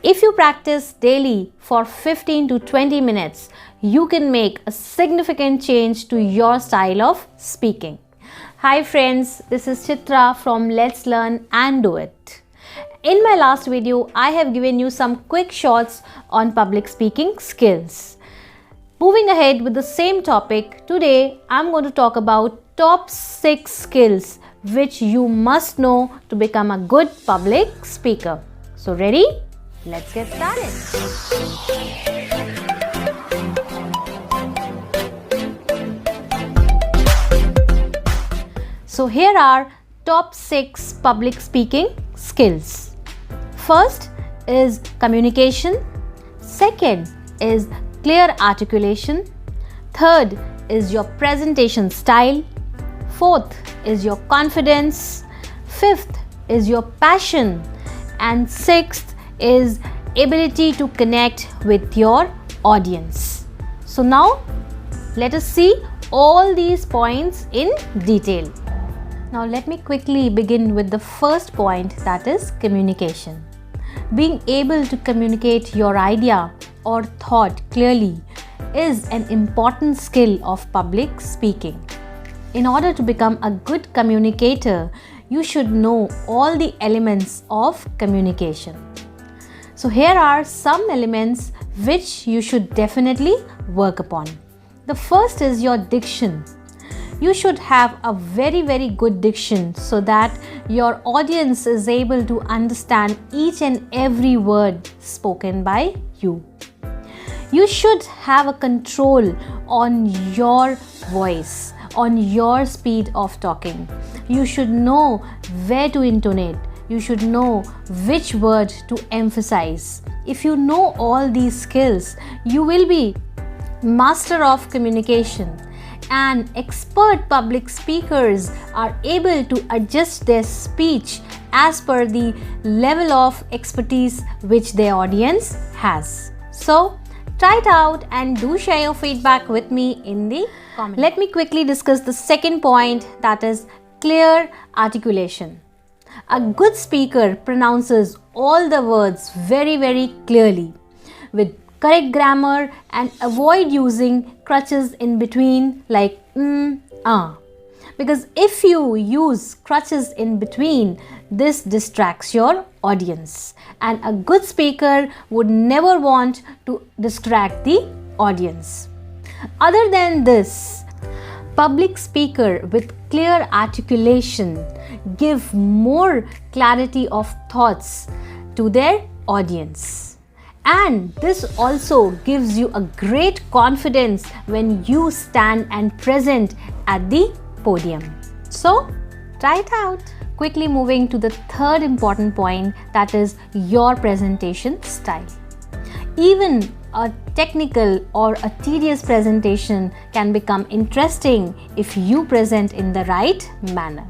If you practice daily for 15 to 20 minutes, you can make a significant change to your style of speaking. Hi friends, this is Chitra from Let's Learn and Do It. In my last video, I have given you some quick shots on public speaking skills. Moving ahead with the same topic, today I'm going to talk about top 6 skills which you must know to become a good public speaker. So ready? Let's get started. So here are top 6 public speaking skills. First is communication. Second is clear articulation. Third is your presentation style. Fourth is your confidence. Fifth is your passion. And sixth is ability to connect with your audience. So now let us see all these points in detail. Now let me quickly begin with the first point, that is communication. Being able to communicate your idea or thought clearly is an important skill of public speaking. In order to become a good communicator, you should know all the elements of communication. So here are some elements which you should definitely work upon. The first is your diction. You should have a very good diction so that your audience is able to understand each and every word spoken by you. You should have a control on your voice, on your speed of talking. You should know where to intonate. You should know which word to emphasize. If you know all these skills, you will be master of communication. And expert public speakers are able to adjust their speech as per the level of expertise which their audience has. So, try it out and do share your feedback with me in the comments. Let me quickly discuss the second point, that is clear articulation. A good speaker pronounces all the words very clearly with correct grammar and avoid using crutches in between like because if you use crutches in between, this distracts your audience, and a good speaker would never want to distract the audience. Other than this, public speaker with clear articulation give more clarity of thoughts to their audience. And this also gives you a great confidence when you stand and present at the podium. So, try it out. Quickly moving to the third important point, that is your presentation style. Even a technical or a tedious presentation can become interesting if you present in the right manner.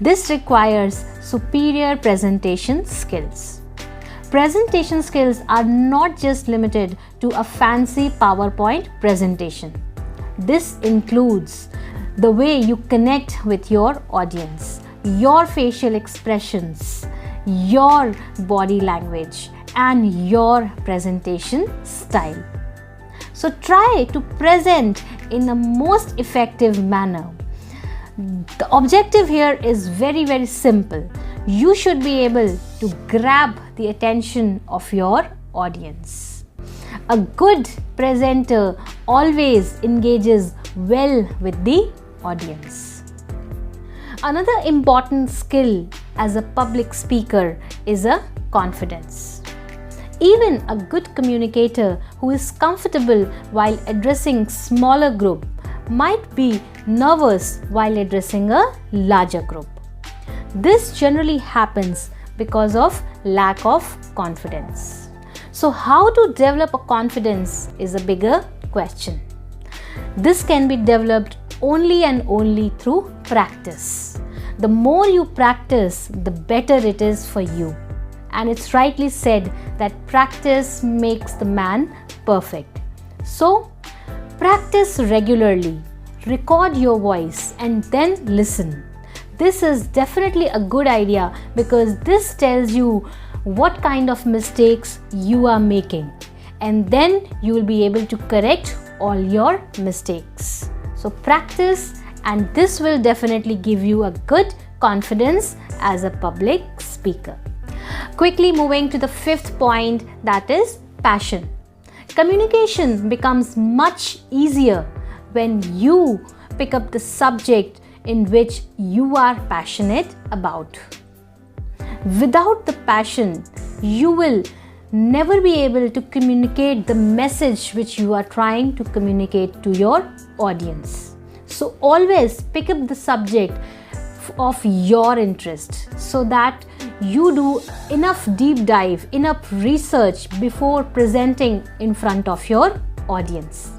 This requires superior presentation skills. Presentation skills are not just limited to a fancy PowerPoint presentation. This includes the way you connect with your audience, your facial expressions, your body language, and your presentation style. So try to present in the most effective manner. The objective here is very simple. You should be able to grab the attention of your audience. A good presenter always engages well with the audience. Another important skill as a public speaker is a confidence. Even a good communicator who is comfortable while addressing smaller group might be nervous while addressing a larger group. This generally happens because of lack of confidence. So how to develop a confidence is a bigger question. This can be developed only and only through practice. The more you practice, the better it is for you. And it's rightly said that practice makes the man perfect. So practice regularly, record your voice and then listen. This is definitely a good idea because this tells you what kind of mistakes you are making, and then you will be able to correct all your mistakes. So practice, and this will definitely give you a good confidence as a public speaker. Quickly moving to the fifth point, that is passion. Communication becomes much easier when you pick up the subject in which you are passionate about. Without the passion, you will never be able to communicate the message which you are trying to communicate to your audience. So always pick up the subject of your interest so that you do enough deep dive, enough research before presenting in front of your audience.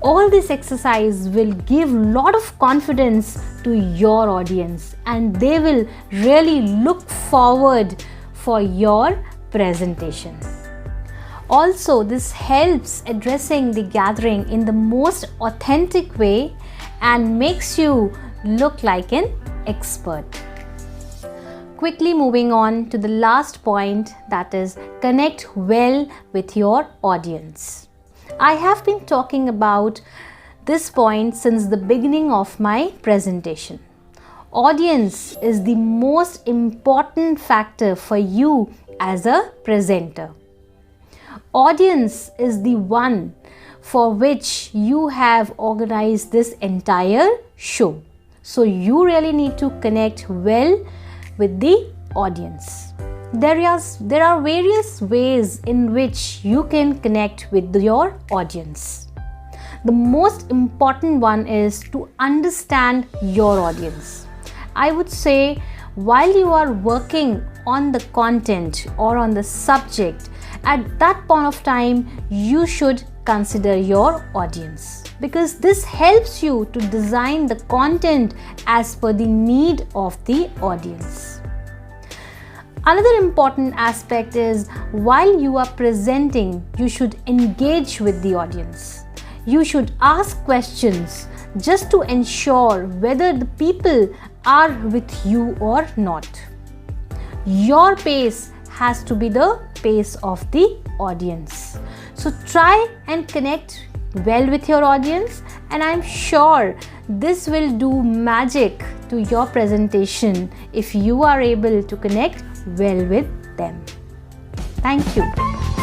All this exercise will give lot of confidence to your audience, and they will really look forward for your presentation. Also, this helps addressing the gathering in the most authentic way and makes you look like an expert. Quickly moving on to the last point, that is connect well with your audience. I have been talking about this point since the beginning of my presentation. Audience is the most important factor for you as a presenter. Audience is the one for which you have organized this entire show. So you really need to connect well with the audience. There are various ways in which you can connect with your audience. The most important one is to understand your audience. I would say while you are working on the content or on the subject, at that point of time, you should consider your audience, because this helps you to design the content as per the need of the audience. Another important aspect is while you are presenting, you should engage with the audience. You should ask questions just to ensure whether the people are with you or not. Your pace has to be the pace of the audience. So try and connect well with your audience, and I'm sure this will do magic to your presentation if you are able to connect well with them. Thank you.